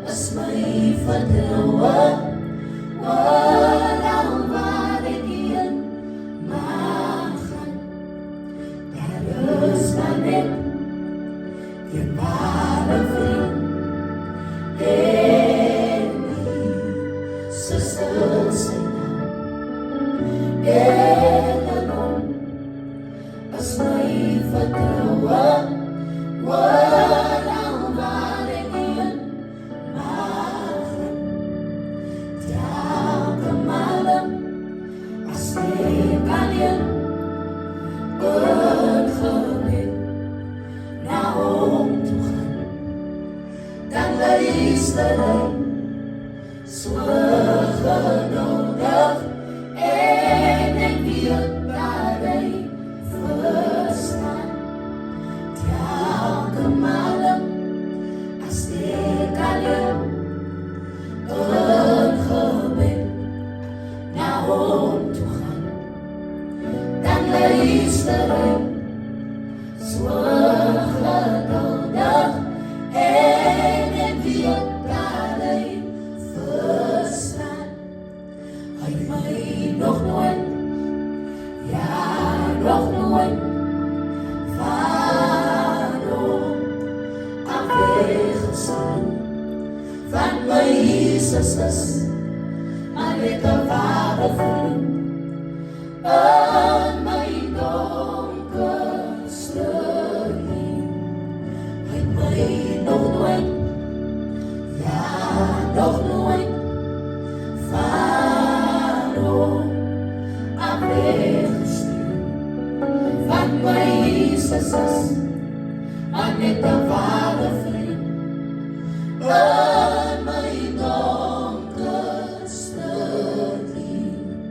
as my vertrouwen walang waar ek heen mag gaan. Daar is maar net die ware vriend en Jesus is sy naam. En hom as my vertrouwen walang waar ek heen mag gaan. Telke male as ek alleen ongelukkig na hom toe gaan, dan luister hy so geduldig en ek weet dat hy verstaan. Telke male as ek alleen ongelukkig na hom toe gaan, dan luister hy so geduldig en ek weet dat hy verstaan. Hy my nog nooit, ja nog nooit van hom afweggeslaan. Van my Jesus is maar net 'n ware vriend in my donkerste uur. Hy my nog nooit, ja nog nooit van hom afweggestuur. Van my Jesus is maar net 'n ware vriend